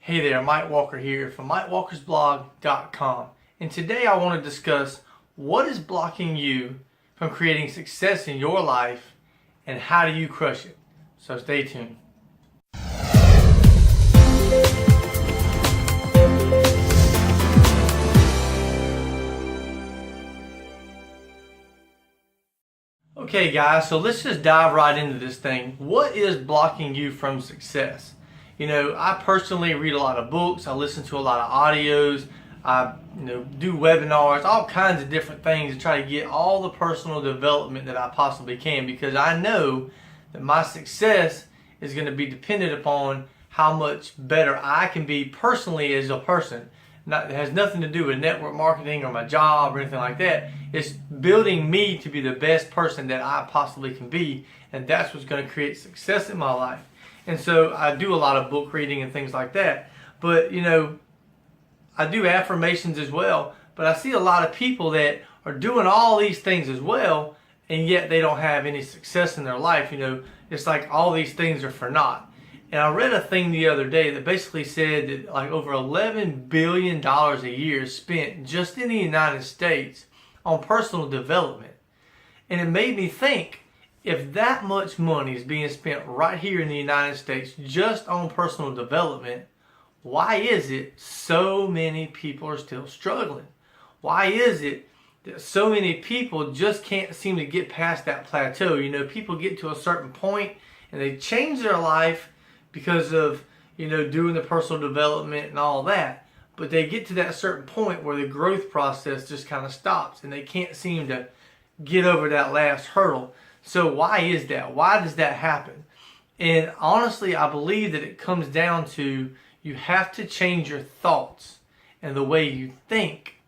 Hey there, Mike Walker here from MikeWalkersBlog.com, and today I want to discuss what is blocking you from creating success in your life and how do you crush it. So stay tuned. Okay guys, so let's just dive right into this thing. What is blocking you from success? You know, I personally read a lot of books, I listen to a lot of audios, I do webinars, all kinds of different things to try to get all the personal development that I possibly can, because I know that my success is going to be dependent upon how much better I can be personally as a person. It has nothing to do with network marketing or my job or anything like that. It's building me to be the best person that I possibly can be, and that's what's going to create success in my life. And so I do a lot of book reading and things like that. But, I do affirmations as well. But I see a lot of people that are doing all these things as well, and yet they don't have any success in their life. It's like all these things are for naught. And I read a thing the other day that basically said that like over $11 billion a year is spent just in the United States on personal development. And it made me think, if that much money is being spent right here in the United States just on personal development, why is it so many people are still struggling? Why is it that so many people just can't seem to get past that plateau? People get to a certain point and they change their life because of, doing the personal development and all that. But they get to that certain point where the growth process just kind of stops and they can't seem to get over that last hurdle. So why is that? Why does that happen? And honestly, I believe that it comes down to you have to change your thoughts and the way you think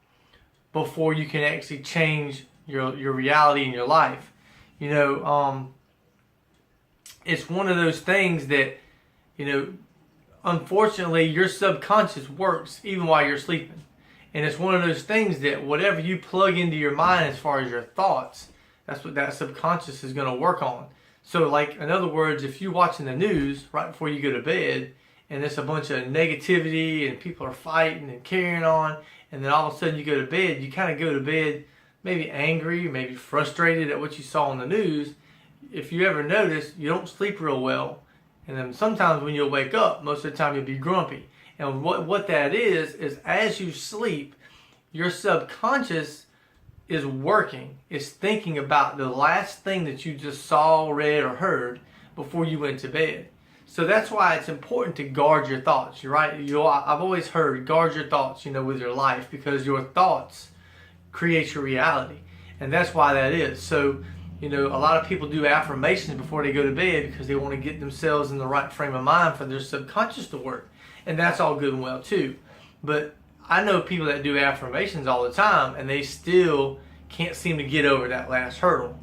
before you can actually change your reality in your life. It's one of those things that, unfortunately your subconscious works even while you're sleeping. And it's one of those things that whatever you plug into your mind as far as your thoughts, that's what that subconscious is going to work on. So like, in other words, if you're watching the news right before you go to bed and there's a bunch of negativity and people are fighting and carrying on, and then all of a sudden you go to bed, you kind of go to bed maybe angry, maybe frustrated at what you saw on the news. If you ever notice, you don't sleep real well. And then sometimes when you'll wake up, most of the time you'll be grumpy. And what that is as you sleep, your subconscious is working. It's thinking about the last thing that you just saw, read, or heard before you went to bed. So that's why it's important to guard your thoughts, right? I've always heard, guard your thoughts, with your life, because your thoughts create your reality. And that's why that is. So, a lot of people do affirmations before they go to bed because they want to get themselves in the right frame of mind for their subconscious to work. And that's all good and well too. But I know people that do affirmations all the time and they still can't seem to get over that last hurdle.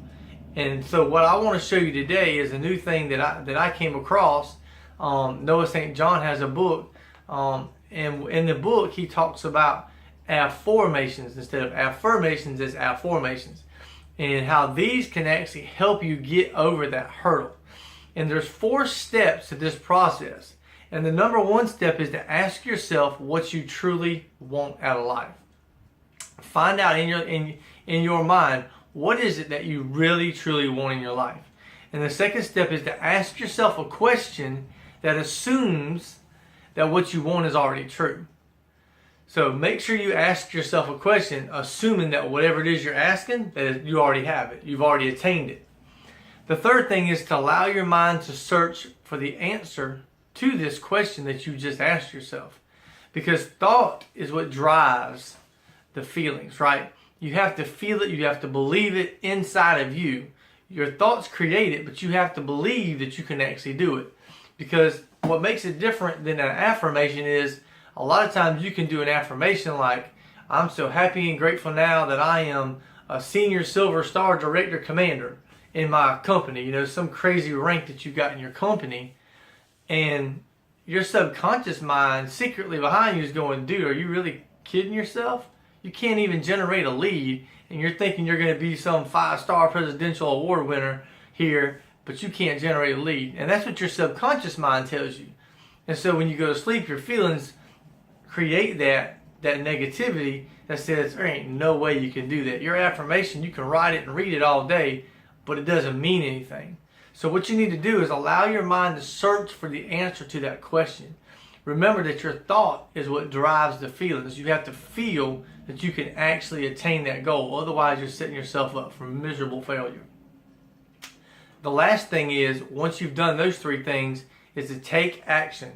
And so what I want to show you today is a new thing that I came across. Noah St. John has a book, and in the book he talks about afformations instead of affirmations as afformations, and how these can actually help you get over that hurdle. And there's 4 steps to this process. And the number 1 step is to ask yourself what you truly want out of life. Find out in your mind, what is it that you really truly want in your life? And the second step is to ask yourself a question that assumes that what you want is already true. So make sure you ask yourself a question assuming that whatever it is you're asking, that you already have it. You've already attained it. The third thing is to allow your mind to search for the answer to this question that you just asked yourself. Because thought is what drives the feelings, right? You have to feel it, you have to believe it inside of you. Your thoughts create it, but you have to believe that you can actually do it. Because what makes it different than an affirmation is, a lot of times you can do an affirmation like, I'm so happy and grateful now that I am a senior silver star director commander in my company, some crazy rank that you got in your company. And your subconscious mind secretly behind you is going, dude, are you really kidding yourself? You can't even generate a lead and you're thinking you're going to be some 5-star presidential award winner here, but you can't generate a lead. And that's what your subconscious mind tells you. And so when you go to sleep, your feelings create that negativity that says there ain't no way you can do that. Your affirmation, you can write it and read it all day, but it doesn't mean anything. So what you need to do is allow your mind to search for the answer to that question. Remember that your thought is what drives the feelings. You have to feel that you can actually attain that goal. Otherwise, you're setting yourself up for miserable failure. The last thing is, once you've done those three things, is to take action.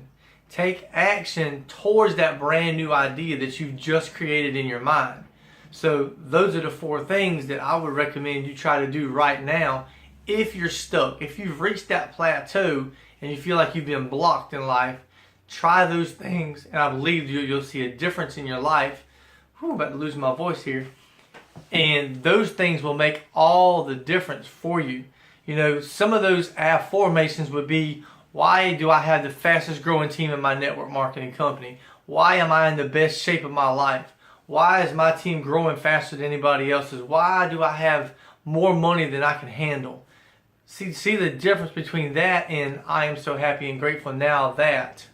Take action towards that brand new idea that you've just created in your mind. So those are the 4 things that I would recommend you try to do right now if you're stuck. If you've reached that plateau and you feel like you've been blocked in life, try those things and I believe you'll see a difference in your life. I'm about to lose my voice here. And those things will make all the difference for you. You know, some of those affirmations would be, why do I have the fastest growing team in my network marketing company? Why am I in the best shape of my life? Why is my team growing faster than anybody else's? Why do I have more money than I can handle? See the difference between that and I am so happy and grateful now that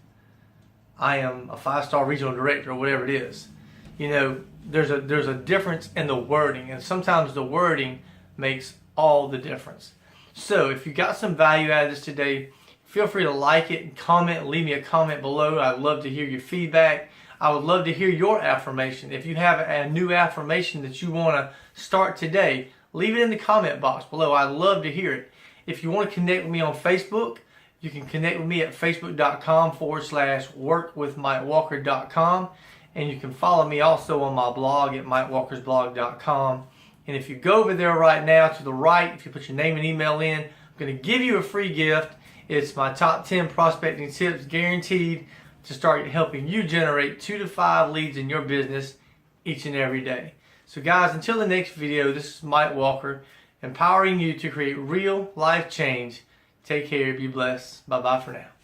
I am a 5-star regional director or whatever it is. You know, there's a difference in the wording, and sometimes the wording makes all the difference. So if you got some value out of this today, feel free to like it and comment. Leave me a comment below. I'd love to hear your feedback. I would love to hear your affirmation. If you have a new affirmation that you want to start today, leave it in the comment box below. I'd love to hear it. If you want to connect with me on Facebook, you can connect with me at facebook.com/workwithmikewalker.com. And you can follow me also on my blog at mikewalkersblog.com. And if you go over there right now to the right, if you put your name and email in, I'm going to give you a free gift. It's my top 10 prospecting tips, guaranteed to start helping you generate 2 to 5 leads in your business each and every day. So guys, until the next video, this is Mike Walker, empowering you to create real life change. Take care, be blessed. Bye-bye for now.